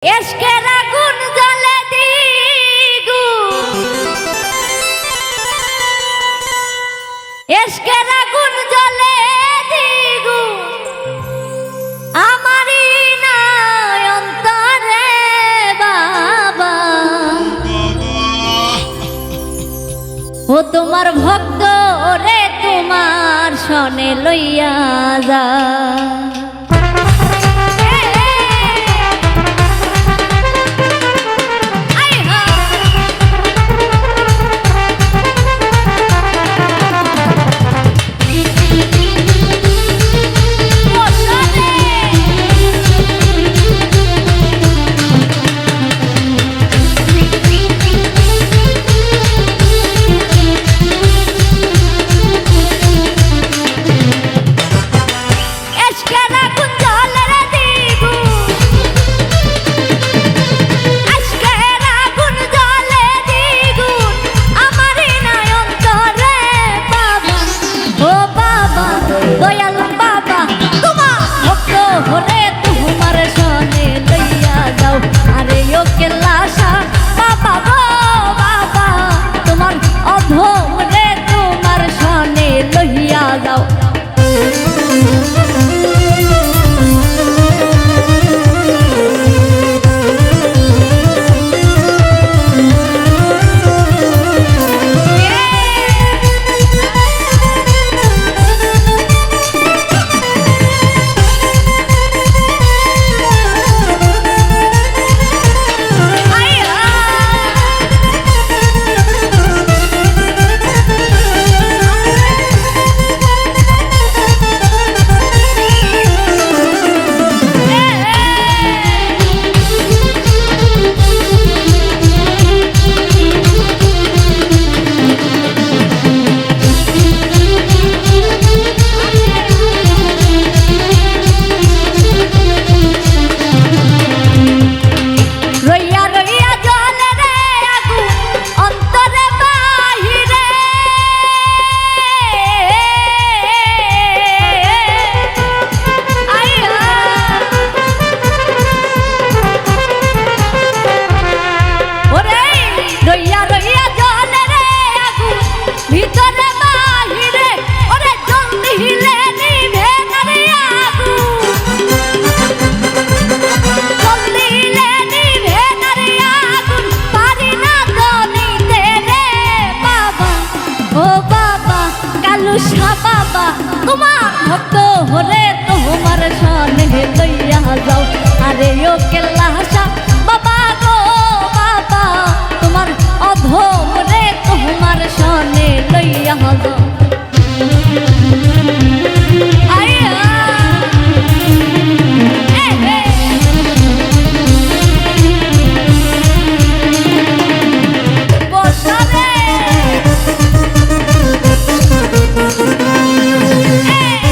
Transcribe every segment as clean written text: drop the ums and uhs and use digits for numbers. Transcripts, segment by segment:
এশকের আগুন জ্বলে দ্বিগুণ, এশকের আগুন জ্বলে দ্বিগুণ, আমারই নাই অন্তরে বাবা। ও তোমার ভক্ত রে তোমার শনে লইয়া যা। বাবা তোমার ভক্ত হরে তোমার শনে লইয়া যাও। আরে ও কেল্লাসা বাবা গো বাবা তোমার অধম রে তোমার শনে লইয়া যাও। Hey!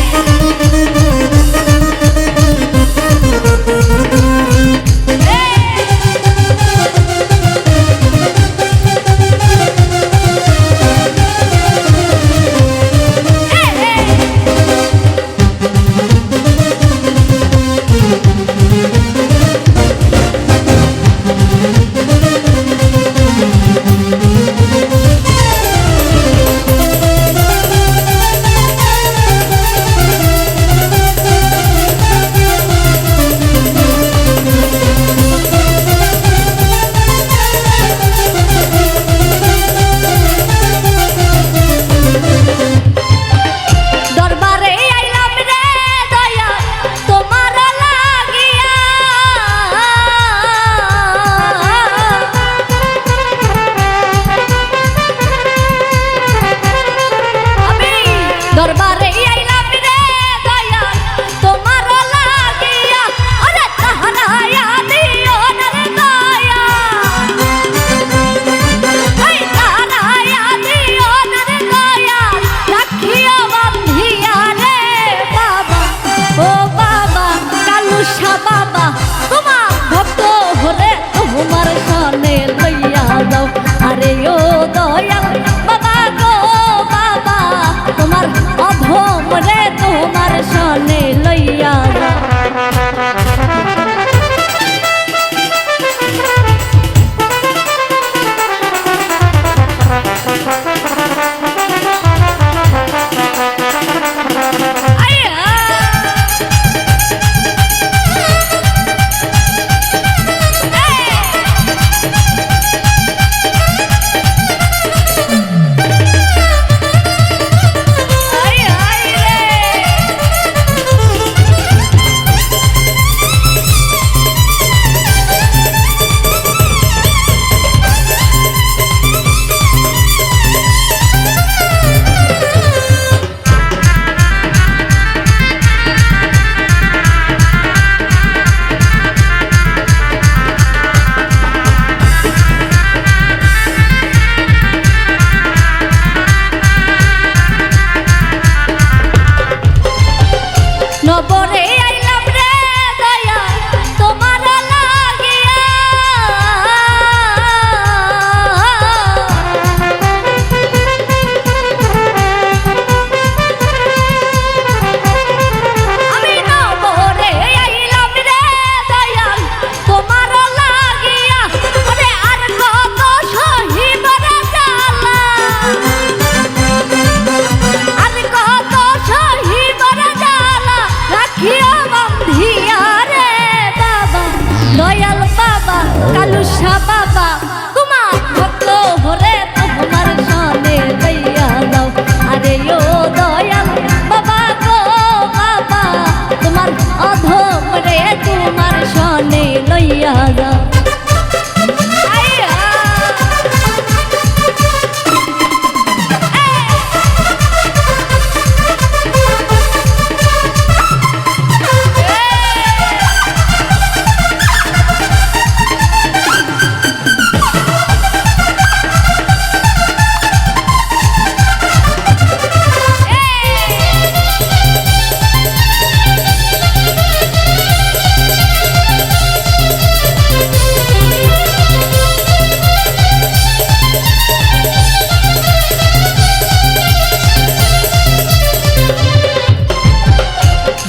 কালু শাহ বাবা তোমার ভক্ত হরে তোমার সনে লইয়া যাও আরে ও দয়াল বাবা গো বাবা তোমার অধম রে তোমার সনে লইয়া যাও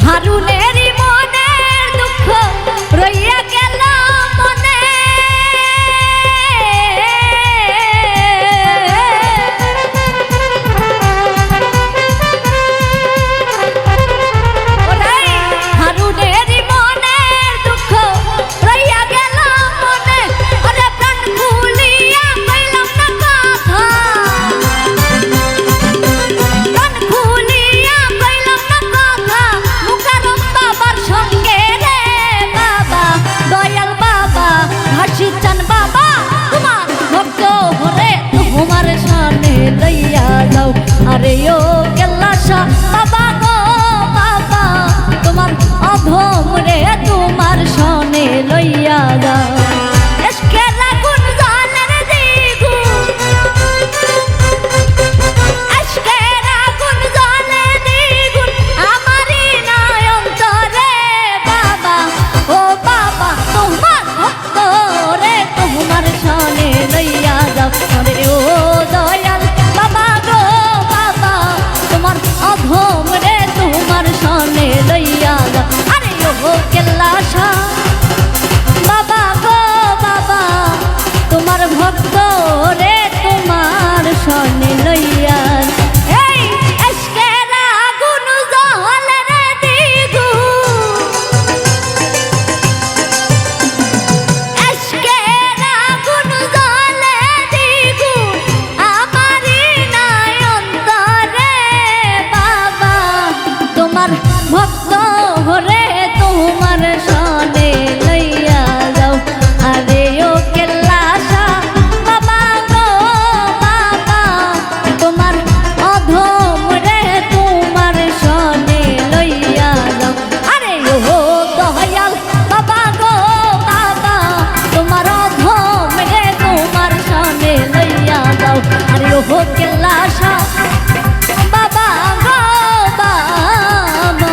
হারুনেরই মনের দুঃখ রইয়া গেল মনে হারুনেরই মনের দুঃখ রইয়া গেল মনে ওরে প্রাণ খুলিয়া কইলাম না কথা প্রাণ খুলিয়া কইলাম না কথা মুকারম বাবার সঙ্গে রে বাবা দয়াল বাবা হাসি চান বাবা তোমার ভক্ত হরে তোমার সামনে লইয়া যাও আরে ও কেল্লাশা বাবা গো বাবা তোমার অধম রে তোমার সামনে লইয়া যাও এসকের আগুন জ্বালের দ্বিগুণ আজকের আগুন জ্বলে দ্বিগুণ আমারই নয়ন্তরে বাবা ও বাবা তোমার ভক্ত রে তোমার সনে লইয়া যাও আরে ও দয়াল বাবা গো বাবা তোমার অধম রে তোমার সনে লইয়া যাও আরে ও কেল্লাশা বাবা গো বাবা তোমার ভক্ত রে তোমার সনে লইয়া এই এসকের আগুন জ্বলে রে দ্বিগুণ এসকের আগুন জ্বলে দ্বিগুণ আমারই নয়ন্তরে বাবা তোমার ভক্ত হরে তোমার সনে লইয়া যাও আরে ও কেল্লাশা বাবা গো বাবা তোমার অধম রে তোমার সনে লইয়া যাও আরে ও দয়াল বাবা গো বাবা তোমার অধম রে তোমার সনে লইয়া যাও আরে ও কেল্লাশা বাবা গো বাবা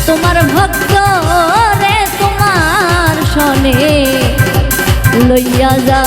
তোমার ভক্ত রে তোমার সনে লইয়া যা